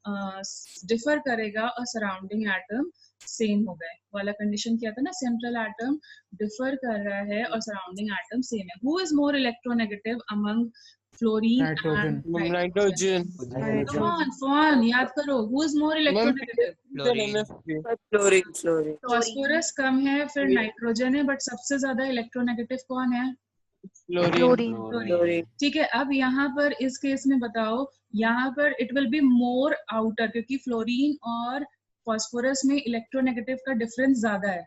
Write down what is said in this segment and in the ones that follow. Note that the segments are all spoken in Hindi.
डिफर करेगा और सराउंडिंग एटम सेम हो गए वाला कंडीशन किया था ना, सेंट्रल एटम डिफर कर रहा है और सराउंडिंग एटम सेम है। Who is more electronegative among fluorine and nitrogen. Come on phone याद करो, who is more electronegative? Fluorine. Phosphorus कम है, फिर नाइट्रोजन है, बट सबसे ज्यादा इलेक्ट्रोनेगेटिव कौन है? फ्लोरीन। ठीक है, अब यहाँ पर इस केस में बताओ, यहाँ पर it will be more outer, क्योंकि फ्लोरीन और फास्फोरस में इलेक्ट्रोनेगेटिव का डिफरेंस ज्यादा है।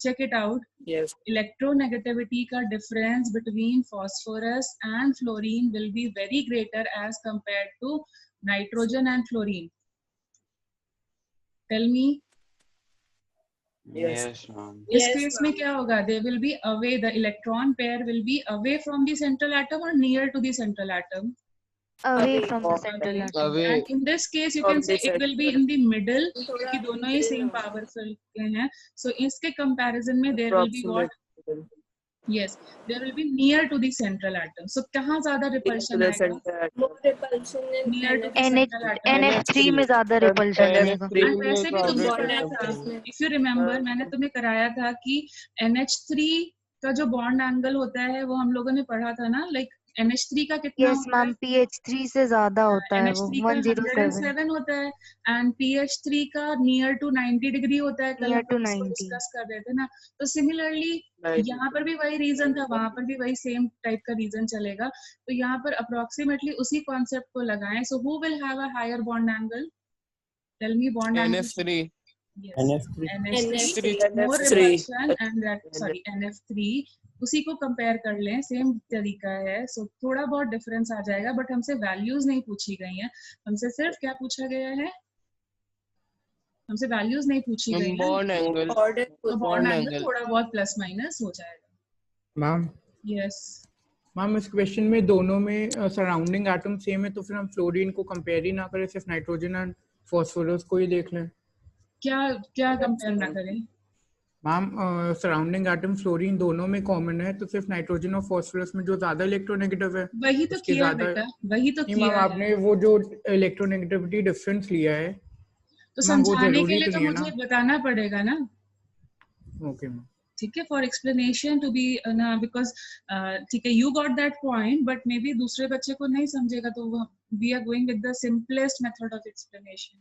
Check it out. Yes. Electronegativity का difference between phosphorus and fluorine will be very greater as compared to nitrogen and fluorine. Tell me. Yes. इस केस में क्या होगा? They will be away, the electron pair will be away from the central atom और near to the central atom? Away from the central atom. And in this case you can say it will be in the middle, क्योंकि दोनों ही सेम पावरफुल के हैं। So इसके comparison में there will be what? Yes, there will be near to the central atom. So कहाँ ज्यादा repulsion आएगा? Near to the central atom. NH3 में ज्यादा repulsion रहेगा। And वैसे भी तुमने पढ़ा था, if you remember, मैंने तुम्हें कराया था कि NH3 का जो bond angle होता है वो हम लोगों ने पढ़ा था ना, like NH3 का कितना Yes होता है? मैम, PH3 से ज्यादा होता है वो, NH3 का 107 107 होता है एंड PH3 का नियर टू 90 डिग्री होता है। कल Near to हम इसको 90. डिस्कस कर रहे थे ना। तो सिमिलरली यहाँ पर भी वही रीजन था, वहां पर भी वही सेम टाइप का रीजन चलेगा। तो यहाँ पर अप्रोक्सीमेटली उसी कॉन्सेप्ट को लगाएं। So who will have a higher bond angle? Tell me bond angle. NF3 NH3 more repulsion and that, sorry, NF3 उसी को कंपेयर कर लें, सेम तरीका है। सो थोड़ा बहुत डिफरेंस आ जाएगा, बट हमसे वैल्यूज नहीं पूछी गई हैं। हमसे सिर्फ क्या पूछा गया है? हमसे वैल्यूज नहीं पूछी गई हैं। बॉन्ड एंगल, तो बॉन्ड एंगल थोड़ा बहुत प्लस माइनस हो जाएगा। मैम यस मैम, इस क्वेश्चन में दोनों में सराउंडिंग एटम सेम है, तो फिर हम फ्लोरीन को कंपेयर ही ना करें, सिर्फ नाइट्रोजन एंड फास्फोरस को ही देख लें। क्या क्या कंपेयर ना करें? मैम सराउंडिंग एटम फ्लोरीन दोनों में कॉमन है, तो सिर्फ नाइट्रोजन और फास्फोरस में जो ज्यादा इलेक्ट्रोनेगेटिव है वही तो उसके किया ज्यादा। बेटा, वही तो नहीं किया मैम, आपने वो जो इलेक्ट्रोनेगेटिविटी डिफरेंस लिया है तो मैम, वो समझाने के जरूरी लिए तो तो नहीं है मुझे ना। बताना पड़ेगा ना। ओके मैम, ठीक है, फॉर एक्सप्लेनेशन टू बी ना, बिकॉज ठीक है, you got that point, but maybe दूसरे बच्चे को नहीं समझेगा, तो we are going with the simplest method of explanation.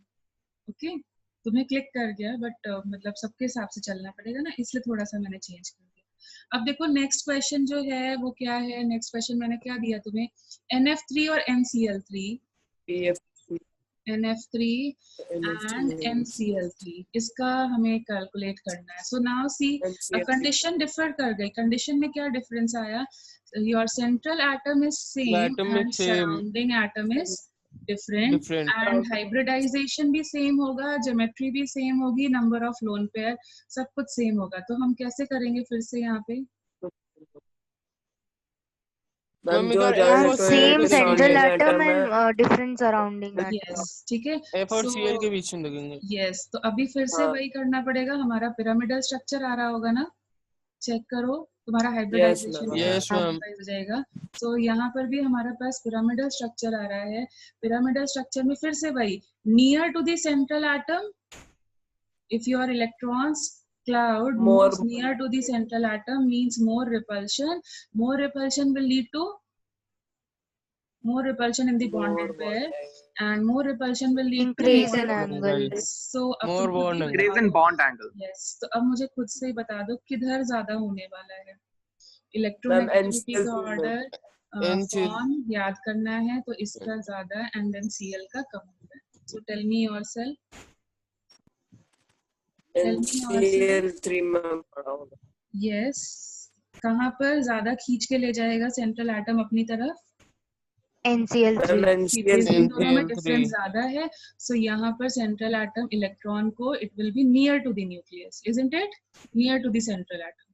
Okay, तुम्हें क्लिक कर गया, बट मतलब सबके हिसाब से चलना पड़ेगा ना, इसलिए थोड़ा सा मैंने चेंज कर दिया। अब देखो नेक्स्ट क्वेश्चन जो है वो क्या है। नेक्स्ट क्वेश्चन मैंने क्या दिया तुम्हें? NF3 और NCl3, NF3 and NCl3, इसका हमें कैलकुलेट करना है। So now see, condition differ कर गई। कंडीशन में क्या डिफरेंस आया? Your central atom is same and surrounding atom is different, and hybridization भी सेम होगा, ज्योमेट्री भी सेम होगी, नंबर ऑफ लोन पेयर सब कुछ सेम होगा। तो हम कैसे करेंगे फिर से यहाँ पे? Same central atom and different surrounding atom. Yes, ठीक है, F और Cl के बीच में लगेंगे। यस, तो अभी फिर से वही करना पड़ेगा। हमारा पिरामिडल स्ट्रक्चर आ रहा होगा ना, चेक करो, तुम्हारा हाइब्रिडाइजेशन हो जाएगा। तो यहाँ पर भी हमारे पास पिरामिडल स्ट्रक्चर आ रहा है। पिरामिडल स्ट्रक्चर में फिर से वही, near to the central atom, if your electrons cloud moves near to the central atom means more repulsion. More repulsion will lead to more repulsion in the bonded pair, and more repulsion will lead increase to in angle. So more bond angle, increase in bond angle. Yes, तो अब मुझे खुद से ही बता दो किधर ज्यादा होने वाला है। इलेक्ट्रोनेगेटिविटी का ऑर्डर फॉर्म याद करना है, तो इसका ज्यादा एंड देन Cl का कम होगा। So tell me yourself. NCl3 में पढ़ा होगा। यस, कहाँ पर ज्यादा खींच के ले जाएगा सेंट्रल एटम अपनी तरफ? NCl3। दोनों में डिफरेंस ज्यादा है, सो यहाँ पर सेंट्रल एटम इलेक्ट्रॉन को it will be near to the nucleus, isn't it? Near to the central atom,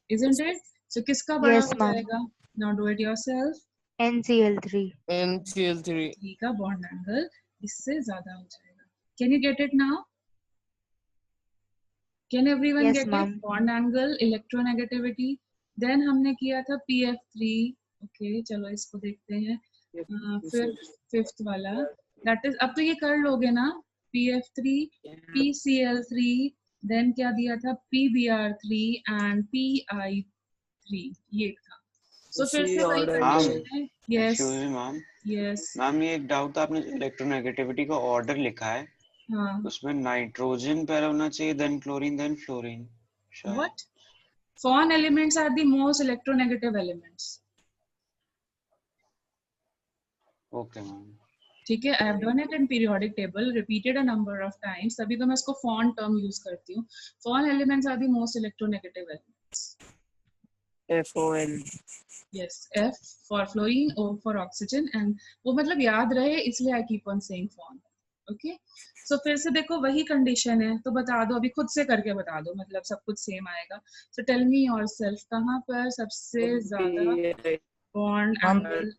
isn't it? So किसका बड़ा हो जाएगा? Now do it yourself. NCl3। NCl3 का बॉन्ड एंगल इससे ज्यादा हो जाएगा। Can you get it now? Can everyone yes, get it? Bond angle, electronegativity. Then हमने किया था PF3. Okay, चलो इसको देखते हैं। फिर फिफ्थ वाला दैट इज, अब तो ये कर लोगे ना, PF3, PCl3, देन क्या दिया था, PBr3 एंड PI3, ये था। सो फिर से वही कंडीशन है। यस मैम, यस मैम ये एक डाउट था, आपने इलेक्ट्रोनेगेटिविटी का ऑर्डर लिखा है, हाँ, उसमें नाइट्रोजन पहले होना चाहिए, then chlorine, then fluorine. What, Fawn elements are the most electronegative elements. Okay ma'am, ठीक है, I have done it in periodic table, repeated a number of times, तभी तो मैं इसको Fawn term use करती हूँ। Fawn elements are the most electronegative elements. FON. Yes, F for fluorine, O for oxygen, and वो मतलब याद रहे इसलिए I keep on saying Fawn. Okay, so फिर से देखो वही कंडीशन है, तो बता दो, अभी खुद से करके बता दो, मतलब सब कुछ सेम आएगा। So tell me yourself, कहाँ पर सबसे ज्यादा bond angle?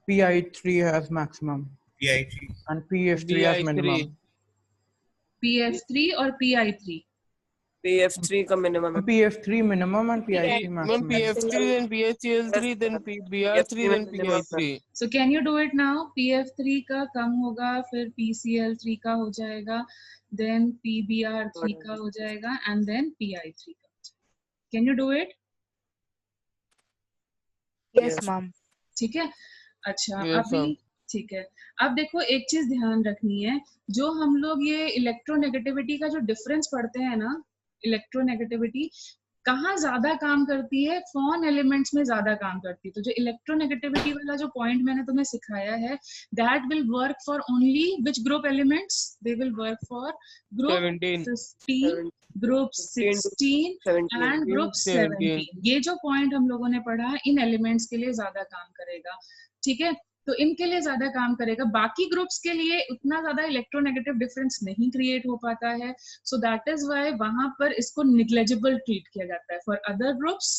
PI3 has maximum PI3 and PF3 has minimum. PF3 और PI3? PF3 का minimum है। PF3 minimum and PI3 maximum. PF3 then PHCl3 then BR3 then PI3. So can you do it now? PF3 का कम होगा, फिर PCl3 का हो जाएगा, then PBr3 का हो जाएगा, and then PI3 का। Can you do it? Yes, ma'am. ठीक है, अच्छा Yes, अभी ma'am. ठीक है, अब देखो एक चीज ध्यान रखनी है, जो हम लोग ये इलेक्ट्रोनेगेटिविटी का जो डिफरेंस पढ़ते हैं ना, इलेक्ट्रोनेगेटिविटी कहाँ ज्यादा काम करती है, फॉन एलिमेंट्स में ज्यादा काम करती है। तो जो इलेक्ट्रोनेगेटिविटी वाला जो पॉइंट मैंने तुम्हें सिखाया है, that will work for only which group elements, they will work for group 15, group 16 and group 17। ये जो पॉइंट हम लोगों ने पढ़ा है, इन एलिमेंट्स के लिए ज्यादा काम करेगा। ठीक है, तो इनके लिए ज्यादा काम करेगा, बाकी ग्रुप्स के लिए उतना ज्यादा इलेक्ट्रोनेगेटिव डिफरेंस नहीं क्रिएट हो पाता है। सो दैट इज व्हाई वहां पर इसको निग्लेजिबल ट्रीट किया जाता है। For other groups,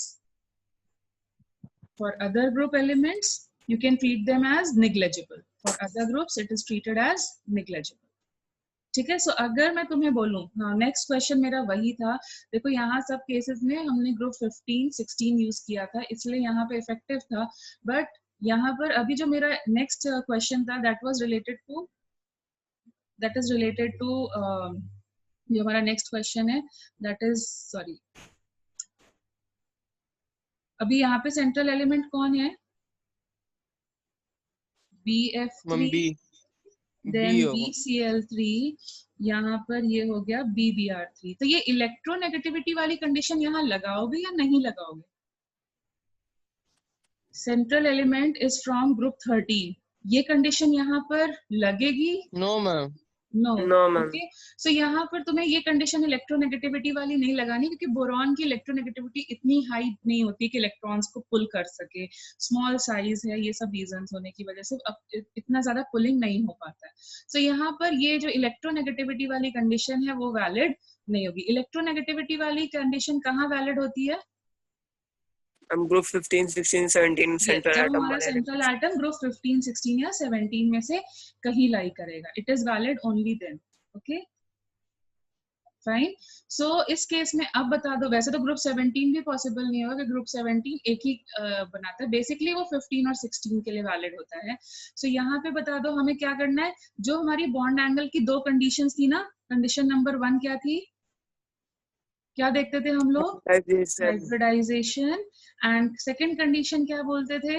for other group elements you can treat them as negligible, for other groups it is treated as negligible. ठीक है, सो अगर मैं तुम्हें बोलूं, हाँ नेक्स्ट क्वेश्चन मेरा वही था। देखो यहाँ सब केसेस में हमने ग्रुप 15, 16 यूज किया था, इसलिए यहाँ पे इफेक्टिव था। बट यहाँ पर अभी जो मेरा नेक्स्ट क्वेश्चन था, दैट इज रिलेटेड टू जो हमारा नेक्स्ट क्वेश्चन है, दैट इज सॉरी, अभी यहाँ पे सेंट्रल एलिमेंट कौन है? BF3, देन BCl3, यहाँ पर ये हो गया BBr3। तो ये इलेक्ट्रोनेगेटिविटी वाली कंडीशन यहाँ लगाओगे या नहीं लगाओगे? Central element is from group 13, ये कंडीशन यहाँ पर लगेगी? No ma'am, no ma'am. Okay, so यहाँ पर तुम्हें ये कंडीशन इलेक्ट्रोनेगेटिविटी वाली नहीं लगानी, क्योंकि बोरॉन की इलेक्ट्रोनेगेटिविटी इतनी हाई नहीं होती कि इलेक्ट्रॉन्स को पुल कर सके, स्मॉल साइज है, ये सब रीजंस होने की वजह से अब इतना ज्यादा पुलिंग नहीं हो पाता है। सो यहाँ पर ये जो इलेक्ट्रोनेगेटिविटी वाली कंडीशन है वो वैलिड नहीं होगी। इलेक्ट्रोनेगेटिविटी वाली कंडीशन कहाँ वैलिड होती है? ग्रुप 15, 16, 17 सेंट्रल एटम हमारा सेंट्रल एटम ग्रुप 15, 16 या 17 में से कहीं लाई करेगा, it is valid only then. Okay fine, so इस केस में अब बता दो, वैसे तो ग्रुप 17 भी पॉसिबल नहीं होगा कि ग्रुप 17 एक ही बनाता है, बेसिकली वो 15 और 16 के लिए वैलिड होता है। सो यहाँ पे बता दो हमें क्या करना है। जो हमारी बॉन्ड एंगल की दो कंडीशंस थी ना, कंडीशन नंबर 1 क्या थी, क्या देखते थे हम लोग? हाइब्रिडाइजेशन। एंड सेकंड कंडीशन क्या बोलते थे?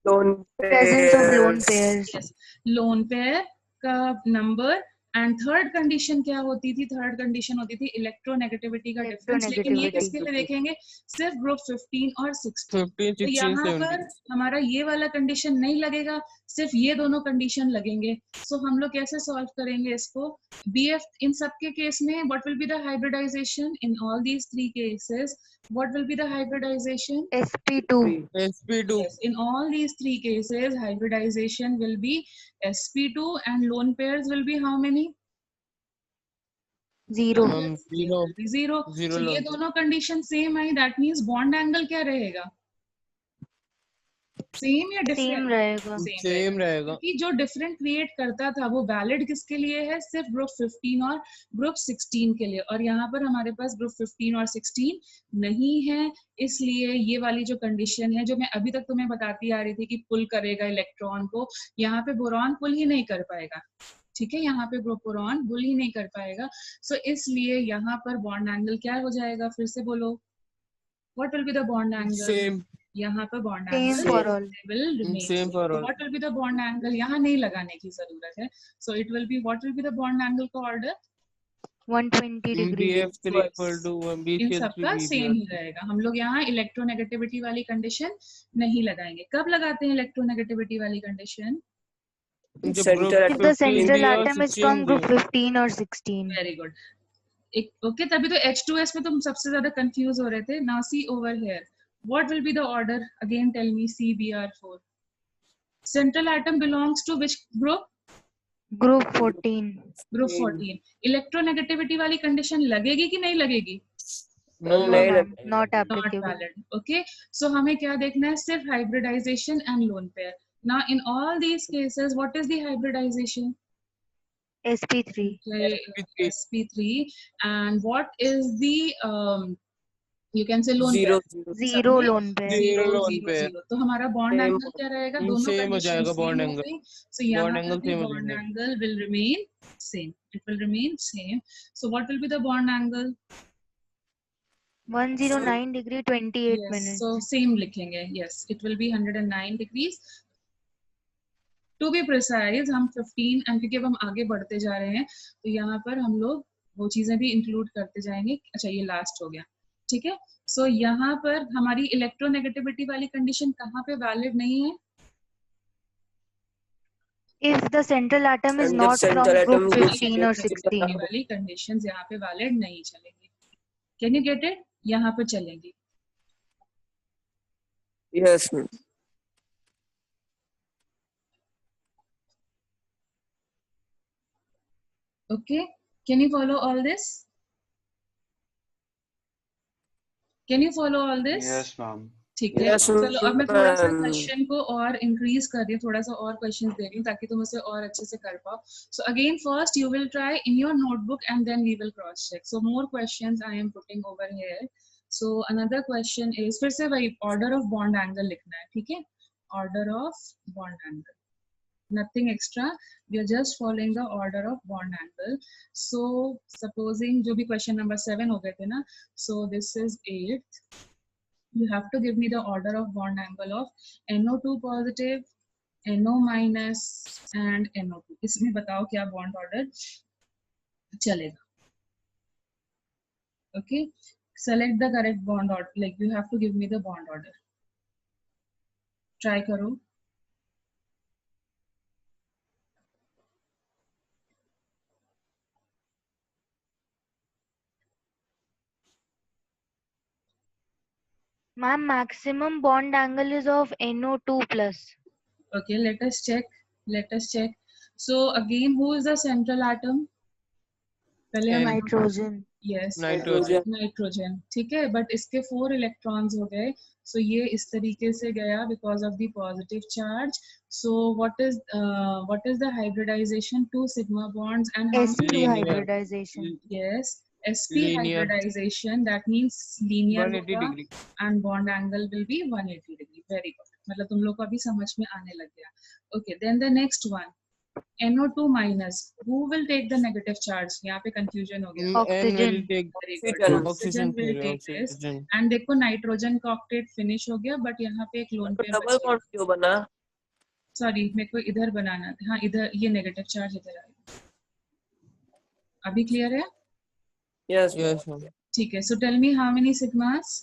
Presence of lone pairs. Lone pair का नंबर। एंड थर्ड कंडीशन क्या होती थी? थर्ड कंडीशन होती थी इलेक्ट्रोनेगेटिविटी का डिफरेंस। लेकिन ये किसके लिए देखेंगे? सिर्फ ग्रुप 15 और 16। तो यहाँ पर हमारा ये वाला कंडीशन नहीं लगेगा, सिर्फ ये दोनों कंडीशन लगेंगे। सो हम लोग कैसे सॉल्व करेंगे इसको? BF इन सबके केस में what will be the hybridization in all these 3 cases? What will be the hybridization? sp2. sp2. Yes, in all these 3 cases hybridization will be sp2 and lone pairs will be how many? 0. 0. So ये दोनों condition same I, that means bond angle क्या रहेगा? सेम या सेम डिफरेंट? रहेगा। सेम रहेगा। क्योंकि जो डिफरेंट क्रिएट करता था वो वैलिड किसके लिए है? सिर्फ ग्रुप 15 और ग्रुप 16 के लिए, और यहाँ पर हमारे पास ग्रुप 15 और 16 नहीं है, इसलिए ये वाली जो कंडीशन है जो मैं अभी तक तुम्हें बताती आ रही थी कि पुल करेगा इलेक्ट्रॉन को, यहाँ पे बोरॉन पुल ही नहीं कर पाएगा। ठीक है, यहाँ पे बोरॉन पुल ही नहीं कर पाएगा। सो इसलिए यहाँ पर बॉन्ड एंगल क्या हो जाएगा? फिर से बोलो, what will be the bond angle? Same यहाँ पर bond Same angle for all. will remain. Same for all. What will be the bond angle? यहाँ नहीं लगाने की जरूरत है. So it will be, what will be the bond angle का order? 120 degree. BF3 equal to in BCl3 सबका सेम ही रहेगा. हम लोग यहाँ इलेक्ट्रोनेगेटिविटी वाली कंडीशन नहीं लगाएंगे. कब लगाते हैं इलेक्ट्रोनेगेटिविटी वाली condition? If the central atom is from group 15 or 16. Very good. Okay, तभी तो H2S में तुम सबसे ज्यादा कंफ्यूज हो रहे थे. Now see over here. What will be the order? Again tell me. CBr4. Central atom belongs to which group? Group 14. Group 14. Electronegativity वाली condition लगेगी कि नहीं लगेगी? No, No, नहीं ma'am, not Not applicable. valid. Okay. So हमें क्या देखना है? सिर्फ hybridization and lone pair. Now in all these cases, what is the hybridization? sp3. Okay, sp3. And what is the you can say lone Zero. pair? Zero lone pair. Zero lone pair. तो हमारा bond Same. angle क्या रहेगा? दोनों Same हो conditions जाएगा same bond हो angle. गई. So यहाँ Bond पर angle भी same हो bond जाएगा. angle will remain same. It will remain same. So what will be the bond angle? 109 degree 28 Yes, minutes. so same लिखेंगे. Yes, it will be 109 degrees. To be precise, हम 15 and क्योंकि अब हम आगे बढ़ते जा रहे हैं तो यहाँ पर हम लोग वो चीजें भी इंक्लूड करते जाएंगे. अच्छा, ये लास्ट हो गया. ठीक है. सो यहाँ पर हमारी इलेक्ट्रोनेगेटिविटी वाली कंडीशन कहाँ पे वैलिड नहीं है? If the central atom is And the not from central atom group group 15 or 16. 16. ये वाली कंडीशंस यहाँ पे वैलिड नहीं चलेंगी. Can you get it? यहाँ पे चलेंगी. Yes, ma'am. Okay, can you follow all this? Can you follow all this? Yes, ma'am. ठीक है. Yes, चलो अब मैं थोड़ा सा ma'am. क्वेश्चन को और इंक्रीज कर रही हूँ, थोड़ा सा और क्वेश्चंस दे रही हूँ ताकि तुम उसे और अच्छे से कर पाओ. So again first you will try in your notebook and then we will cross check. So more questions I am putting over here. So another question is, फिर से वही ऑर्डर ऑफ बॉन्ड एंगल लिखना है. ठीक है, order of bond angle, nothing extra. We are just following the order of bond angle. So supposing जो भी question number 7 हो गए थे ना, so this is 8th. You have to give me the order of bond angle of NO2 positive, NO minus and NO2. इसमें बताओ क्या bond order चलेगा. Okay, select the correct bond order. Like you have to give me the bond order. Try करो. Ma'am, maximum bond angle is of NO2 plus. Okay, let us check. Let us check. So again, who is the central atom? पहले हम Nitrogen. yes, Nitrogen. nitrogen. ठीक है, but इसके 4 electrons हो गए. So ये इस तरीके से गया because of the positive charge. So what is the hybridization? 2 sigma bonds and how many? sp2 Linear. hybridization. Yes, sp Linear. hybridization. That means linear 180 होगा degree. and bond angle will be 180 degree. Very good. मतलब तुम लोग को अभी समझ में आने लग गया. Okay, then the next one. NO2 minus. Who will take the negative charge? यहाँ पे confusion हो गया. N will take Very Oxygen. good. oxygen will take this. oxygen. And देखो नाइट्रोजन का ऑक्टेट फिनिश हो गया, बट यहाँ पे एक लोन पेयर डबल बॉन्ड क्यों बना? सॉरी, मेरे को इधर बनाना था. हाँ, इधर ये नेगेटिव चार्ज इधर आएगा. अभी क्लियर है? Yes. Yes, ma'am. ठीक है. So tell me how many sigmas?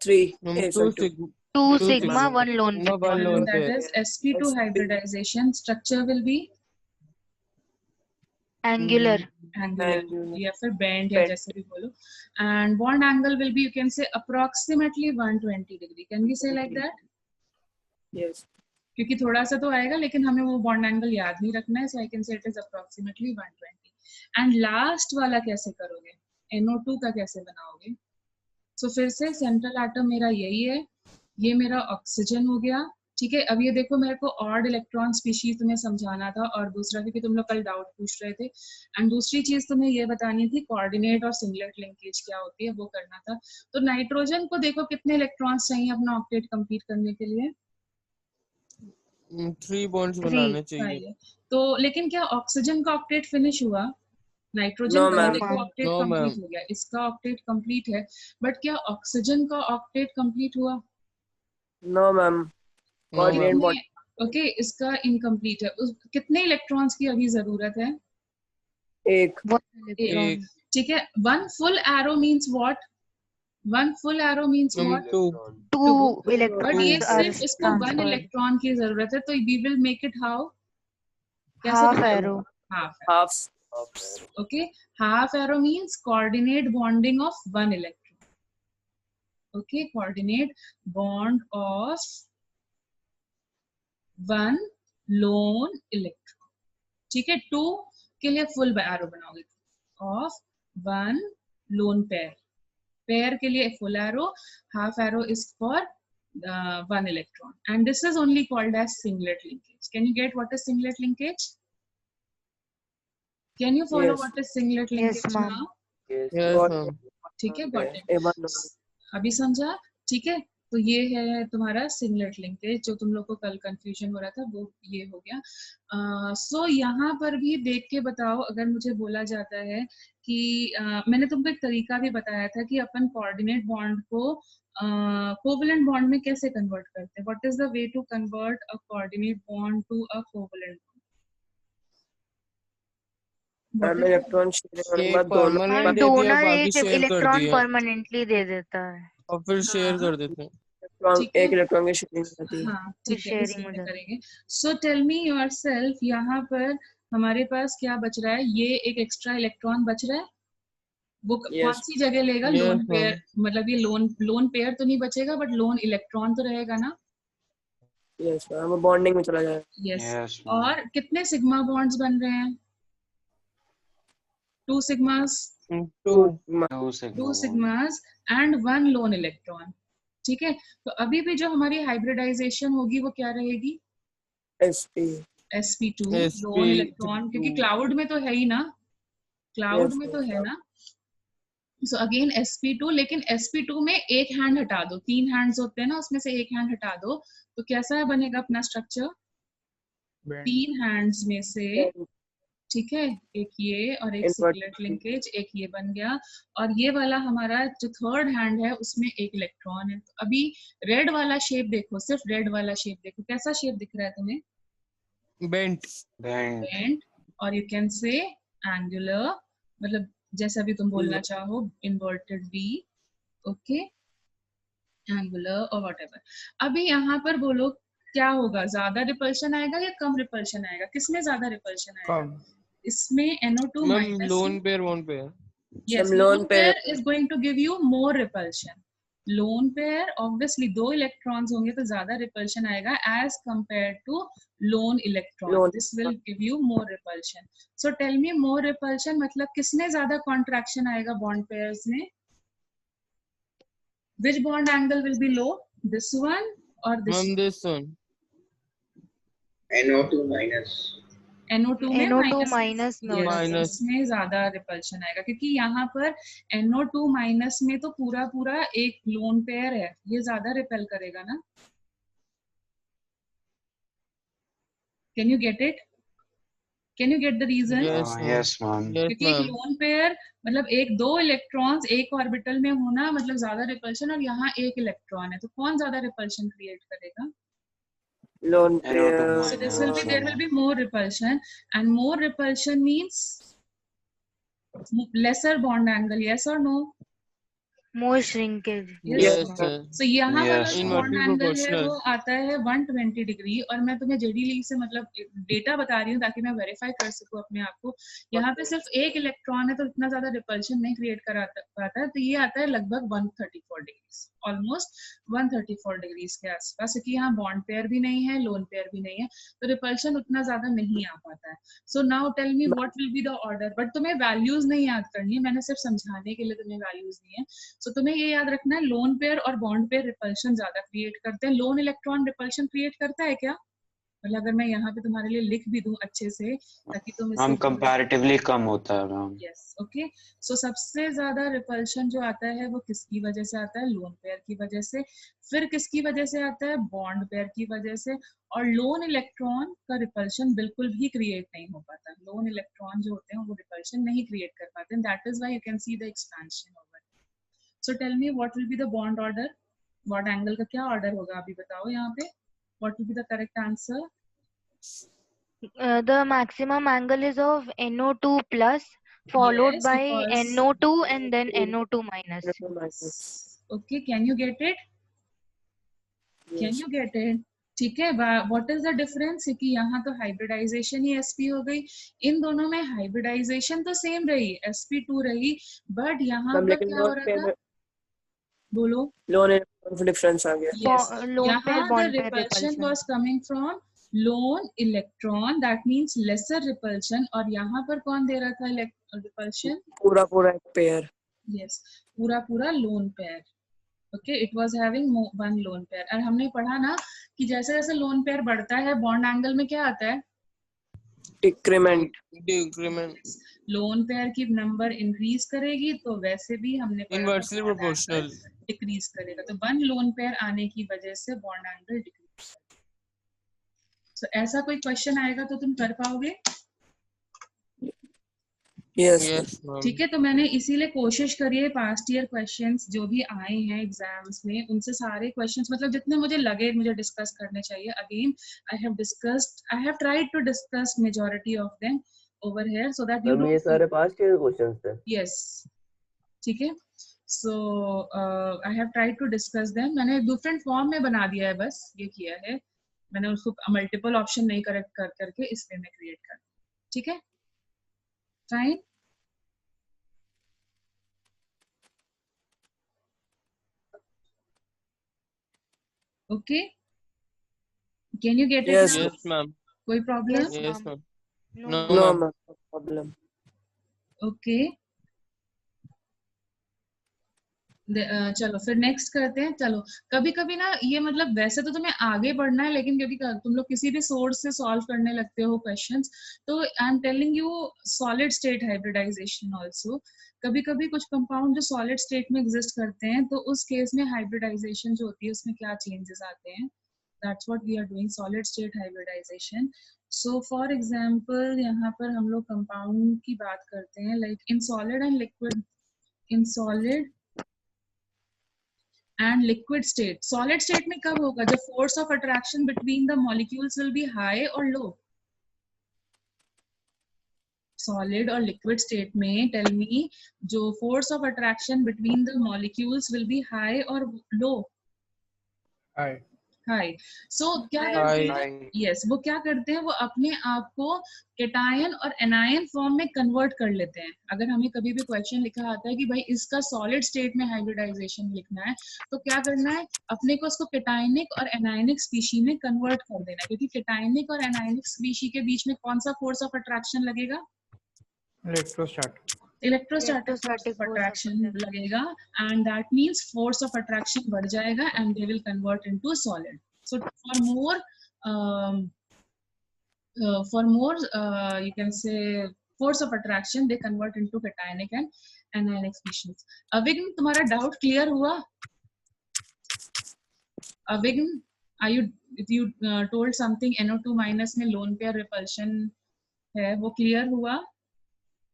3. Ma'am, Yes, 2 2. sigma. 2 Two sigma, sigma. 1 lone No, pair. one lone That pair. is sp2 hybridization. Structure will be Angular. angular Angular. या फिर bend या Bend. जैसे भी बोलो. And bond angle will be, you can say, approximately 120 degree. Can we say like that? Yes. क्योंकि थोड़ा सा तो आएगा लेकिन हमें वो बॉन्ड एंगल याद नहीं रखना है. So I can say it is approximately 120. And last वाला कैसे करोगे? NO2 का कैसे बनाओगे? सो फिर से सेंट्रल एटम मेरा यही है. ये मेरा ऑक्सीजन हो गया, ठीक है। अब ये देखो मेरे को ऑड इलेक्ट्रॉन स्पीशीज तुम्हें समझाना था, और दूसरा क्योंकि तुम लोग कल डाउट पूछ रहे थे, एंड दूसरी चीज तुम्हें ये बतानी थी कोऑर्डिनेट और सिंगलेट लिंकेज क्या होती है, वो करना था। तो नाइट्रोजन को देखो कितने इलेक्ट्रॉन्स चाहिए अपना ऑक्टेट कंप्लीट करने के लिए? 3 बॉन्ड्स बनाने चाहिए। तो लेकिन क्या ऑक्सीजन का ऑक्टेट फिनिश हुआ? नाइट्रोजन No, का ma'am. देखो ऑक्टेट No, कंप्लीट ma'am. हो गया, इसका ऑक्टेट कंप्लीट है, बट क्या ऑक्सीजन का ऑक्टेट कंप्लीट हुआ? No, ma'am. Coordinate bond. Okay, इसका इनकम्प्लीट है। कितने इलेक्ट्रॉन्स की अभी जरूरत है? एक। एक, ठीक है। One full arrow means what? One full arrow means what? 2 but ये electrons are सिर्फ इसको वन transferred. इलेक्ट्रॉन की जरूरत है, तो we will make it how? Half arrow. Half. Half. Okay, half arrow means coordinate bonding of one electron. Okay, coordinate bond of one lone electron. ठीक है, 2 के लिए full arrow बनाओगे, of one lone pair. Pair के लिए full arrow, half arrow is for one electron, and this is only called as singlet linkage. Can you get what is singlet linkage? Can you follow Yes. what is singlet linkage Yes, ma'am. now? Yes. Yes, Got ma'am. ठीक है, got it. एक बार अभी समझा? ठीक है, तो ये है तुम्हारा सिंगलेट लिंकेज, जो तुम लोग को कल कंफ्यूजन हो रहा था वो ये हो गया। सो यहाँ पर भी देख के बताओ, अगर मुझे बोला जाता है कि मैंने तुमको एक तरीका भी बताया था कि अपन कोऑर्डिनेट बॉन्ड को कोवलेंट बॉन्ड में कैसे कन्वर्ट करते हैं। What is the way to convert a coordinate bond to a covalent bond? Electron share होने के बाद दोनों मैम दे दिया, डोनर बाकी एक शेयर कर इलेक्ट्रॉन दिया परमानेंटली दे देता है, और फिर शेयर कर देते हैं। ठीक है। एक इलेक्ट्रॉन की शेयरिंग होती है। हाँ, ठीक है, sharing इसी हो में जाती है। करेंगे। सो टेल मी योरसेल्फ, यहाँ पर हमारे पास क्या बच रहा है? ये एक एक्स्ट्रा इलेक्ट्रॉन बच रहा है, वो Yes. कौन सी जगह लेगा? Yes, loan ma'am. पेयर, मतलब ये लोन पेयर तो नहीं बचेगा, बट लोन इलेक्ट्रॉन तो रहेगा ना? यस मैम, वो बॉन्डिंग में चला जाएगा। यस। Yes, ma'am. और कितने सिग्मा बॉन्ड्स बन रहे हैं? 2 सिग्मास, 2 सिग्मास एंड 1 लोन इलेक्ट्रॉन। ठीक है, तो अभी भी जो हमारी हाइब्रिडाइजेशन होगी वो क्या रहेगी? sp sp2 लोन इलेक्ट्रॉन, क्योंकि क्लाउड में तो है ही ना, क्लाउड Yes, में तो है ना। सो अगेन sp2, लेकिन sp2 में एक हैंड हटा दो, 3 हैंड्स होते हैं ना, उसमें से एक हैंड हटा दो, तो कैसा बनेगा अपना स्ट्रक्चर? 3 हैंड्स में से, ठीक है, एक ये और एक सिंगलेट लिंकेज, एक ये बन गया, और ये वाला हमारा जो थर्ड हैंड है उसमें एक इलेक्ट्रॉन है। तो अभी रेड वाला शेप देखो, सिर्फ रेड वाला शेप देखो, कैसा शेप दिख रहा है तुम्हें? बेंट, और यू कैन से एंगुलर, मतलब जैसा भी तुम बोलना चाहो, इन्वर्टेड वी, ओके, एंगुलर और व्हाटएवर। अभी यहाँ पर बोलो क्या होगा, ज्यादा रिपल्शन आएगा या कम रिपल्शन आएगा? किसमें ज्यादा रिपल्शन आएगा? इसमें NO2 minus, lone pair, one pair. yes, lone pair is going to give you more repulsion. Lone pair obviously 2 electrons होंगे तो ज्यादा repulsion आएगा as compared to lone electron. This will give you more repulsion. So tell me, more repulsion मतलब किसमें ज्यादा contraction आएगा bond pairs में? Which bond angle will be low? This one or this one? This one. NO2 minus. NO2 में NO2 माइनस में होना चाहिए। माइनस इसमें ज्यादा रिपल्शन आएगा, क्योंकि यहाँ पर NO2 माइनस में तो पूरा पूरा एक लोन पेयर है, ये ज्यादा रिपेल करेगा ना। Can you get it? Can you get the reason? Yes, ma'am. क्योंकि एक लोन पेयर मतलब एक 2 इलेक्ट्रॉन्स एक ऑर्बिटल में होना मतलब ज्यादा रिपल्शन, और यहाँ एक इलेक्ट्रॉन है, तो कौन ज्यादा रिपल्शन क्रिएट करेगा? Lone NO2 pair. So this will be, there will be more repulsion, and more repulsion means lesser bond angle, yes or no? More shrinkage. Yes, sir. So यहाँ वाला Yes, जो ma'am. bond angle है Proportional. वो आता है 120 डिग्री, और मैं तुम्हें जेडी लीग से मतलब डेटा बता रही हूँ ताकि मैं वेरीफाई कर सकूँ अपने आप को। यहाँ पे सिर्फ एक इलेक्ट्रॉन है तो इतना ज्यादा रिपल्शन नहीं क्रिएट कर पाता है, तो ये आता है लगभग 134 डिग्री, ऑलमोस्ट 134 डिग्री के आसपास, क्योंकि यहाँ बॉन्ड पेयर भी नहीं है, लोन पेयर भी नहीं है, तो रिपल्शन उतना ज्यादा नहीं आ पाता है। So now tell me what will be the order, but तुम्हें वैल्यूज नहीं याद करनी है, मैंने सिर्फ समझाने के लिए तुम्हें वैल्यूज दी है। सो तुम्हें ये याद रखना है लोन पेयर और बॉन्ड पेयर रिपल्शन ज्यादा क्रिएट करते हैं। लोन इलेक्ट्रॉन रिपल्शन क्रिएट करता है क्या? मतलब अगर मैं यहाँ पे तुम्हारे लिए लिख भी दूं अच्छे से ताकि तुम हम कंपैरेटिवली कम होता है मैम। Yes okay. सो सबसे ज्यादा रिपल्शन जो आता है वो किसकी वजह से आता है? लोन पेयर की वजह से। फिर किसकी वजह से आता है? बॉन्ड पेयर की वजह से। और लोन इलेक्ट्रॉन का रिपल्शन बिल्कुल भी क्रिएट नहीं हो पाता। लोन इलेक्ट्रॉन जो होते हैं वो रिपल्शन नहीं क्रिएट कर पाते। That is why you can see the expansion over. So tell me what will be the bond order? Bond angle का क्या ऑर्डर होगा अभी बताओ यहाँ पे? What will be the correct answer? The maximum angle is of NO2 plus followed Yes, by because NO2 and then NO2 minus. okay, can you get it? Can you get it? ठीक है। What is the difference? कि यहाँ तो हाइब्रिडाइजेशन ही sp हो गई, इन दोनों में हाइब्रिडाइजेशन तो सेम रही, sp2 रही, बट यहाँ पर क्या हो रहा था? बोलो। लोन इलेक्ट्रॉन डिफरेंस आ गया। Yes. Lone pair यहाँ the bond pair repulsion repulsion. was coming from lone electron, that means lesser repulsion, और यहाँ पर कौन दे रहा था repulsion? पूरा पूरा एक पेयर। Yes, पूरा पूरा lone pair. Okay, it was having one lone pair. और हमने पढ़ा ना कि जैसे जैसे lone pair बढ़ता है बॉन्ड एंगल में क्या आता है? डिक्रीमेंट। डिक्रीमेंट। लोन पेयर की नंबर इंक्रीज करेगी तो वैसे भी हमने इनवर्सली प्रोपोर्शनल डिक्रीज करेगा। तो वन लोन पेयर आने की वजह से बॉन्ड एंगल डिक्रीज करेगा। सो ऐसा कोई क्वेश्चन आएगा तो तुम कर पाओगे? यस। ठीक है। तो मैंने इसीलिए कोशिश करी है पास्ट ईयर क्वेश्चंस जो भी आए हैं एग्जाम्स में उनसे सारे क्वेश्चंस मतलब जितने मुझे लगे मुझे डिस्कस करने चाहिए। Again I have tried to discuss majority of them over here so that you ये सारे पास्ट ईयर क्वेश्चंस थे। yes ठीक है। so I have tried to discuss them। मैंने डिफरेंट फॉर्म में बना दिया है, बस ये किया है मैंने, उसको मल्टीपल ऑप्शन नहीं करेक्ट कर करके इसलिए मैं क्रिएट कर। ठीक है fine. Okay can you get it? Yes, yes ma'am. कोई problem? Yes, yes ma'am. Ma'am. No. No ma'am. Ma'am problem. Okay चलो फिर नेक्स्ट करते हैं। चलो कभी कभी ना ये मतलब वैसे तो तुम्हें आगे बढ़ना है लेकिन कभी तुम लोग किसी भी सोर्स से सॉल्व करने लगते हो क्वेश्चंस तो I am telling you solid state hybridization also. कभी कभी कुछ कंपाउंड जो सॉलिड स्टेट में एग्जिस्ट करते हैं तो उस केस में हाइब्रिडाइजेशन जो होती है उसमें क्या चेंजेस आते हैं? That's what we are doing, solid state hybridization. So for example यहाँ पर हम लोग कंपाउंड की बात करते हैं like in solid and liquid, in solid and liquid state। solid state में कब होगा? जब force of attraction between the molecules will be high or low? solid और liquid state में tell me जो force of attraction between the molecules will be high or low? High. High. So क्या करते हैं? यस वो क्या करते हैं? वो अपने आप को केटायन और एनायन फॉर्म में कन्वर्ट कर लेते हैं। अगर हमें कभी भी क्वेश्चन लिखा आता है कि भाई इसका सॉलिड स्टेट में हाइब्रिडाइजेशन लिखना है तो क्या करना है? अपने को उसको केटायनिक और एनायनिक स्पीशी में कन्वर्ट कर देना है, क्योंकि केटायनिक और एनायनिक स्पीशी के बीच में कौन सा फोर्स ऑफ अट्रैक्शन लगेगा? इलेक्ट्रोस्टैटिक अट्रैक्शन लगेगा and that means force of attraction बढ़ जाएगा and they will convert into solid. So for more you can say force of attraction they convert into cationic and anionic species। अविघ्न तुम्हारा डाउट क्लियर हुआ? अविघ्न are you told something NO2 minus में लोन पेयर रिपल्शन है वो क्लियर हुआ?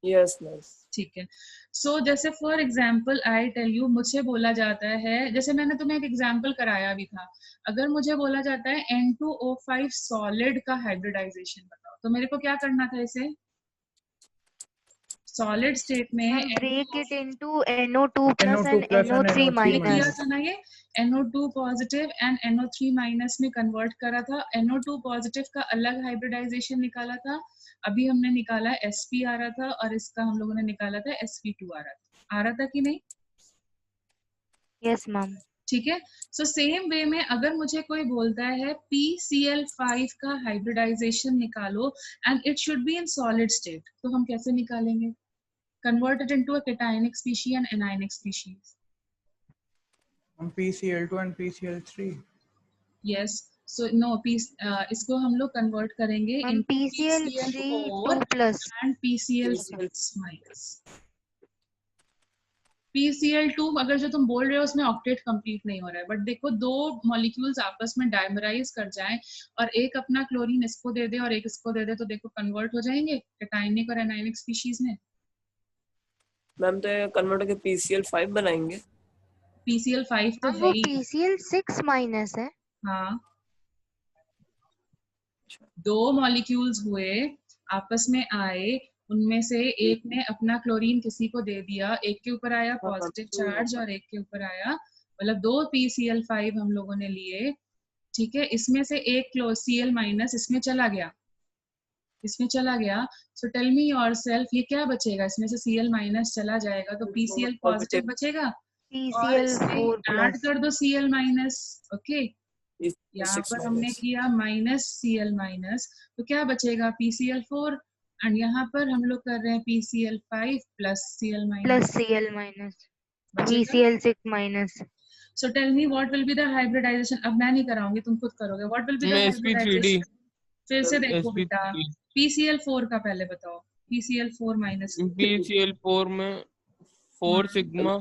यस यस ठीक है। सो जैसे for example I tell you, मुझे बोला जाता है, जैसे मैंने तुम्हें एक एग्जाम्पल कराया भी था, अगर मुझे बोला जाता है N2O5 सॉलिड का हाइब्रिडाइजेशन बताओ तो मेरे को क्या करना था? इसे सॉलिड स्टेट में break it into NO2 plus and NO3 minus। किया था ना, ये NO2 positive and NO3 minus में कन्वर्ट करा था। NO2 पॉजिटिव का अलग हाइब्रिडाइजेशन निकाला था, अभी हमने निकाला sp आ रहा था और इसका हम लोगों ने निकाला था sp2 आ रहा था कि नहीं? Yes ma'am। ठीक है। सो सेम वे में अगर मुझे कोई बोलता है PCl5 का हाइब्रिडाइजेशन निकालो and it should be in solid state तो हम कैसे निकालेंगे? Convert it into a cationic species and anionic species। PCl2 and PCl3. Yes. So no, इसको हम लोग convert करेंगे in PCl3 2 plus and PCl6 minus. PCl2 अगर जो तुम बोल रहे हो उसमें ऑक्टेट कंप्लीट नहीं हो रहा है, बट देखो दो मॉलिक्यूल्स आपस में डायमराइज कर जाएं और एक अपना क्लोरीन इसको दे दे और एक इसको दे दे तो देखो कन्वर्ट हो जाएंगे कैटायनिक और एनायनिक स्पीशीज में। मैम तो ये कन्वर्ट होकर PCl5 बनाएंगे। PCl5 तो वो है ही। PCl6 माइनस है। हाँ, दो मॉलिक्यूल्स हुए आपस में आए, उनमें से एक ने अपना क्लोरीन किसी को दे दिया, एक के ऊपर आया पॉजिटिव चार्ज और एक के ऊपर आया, मतलब दो PCl5 हम लोगों ने लिए, ठीक है। इसमें से एक Cl माइनस इसमें चला गया, सो टेल मी योरसेल्फ ये क्या बचेगा, इसमें से Cl माइनस चला जाएगा तो PCl पॉजिटिव बचेगा और इसमें ऐड कर दो Cl माइनस, ओके। यहाँ पर हमने किया माइनस Cl माइनस, तो क्या बचेगा PCl4 एंड यहाँ पर हम लोग कर रहे हैं PCl5 plus Cl minus PCl6 minus. So tell me what will be the hybridization. अब मैं नहीं कराऊंगी, तुम खुद करोगे। What will be the hybridization? फिर से देखो बेटा, PCl4 का पहले बताओ। PCl4 माइनस PCl4 में 4 सिग्मा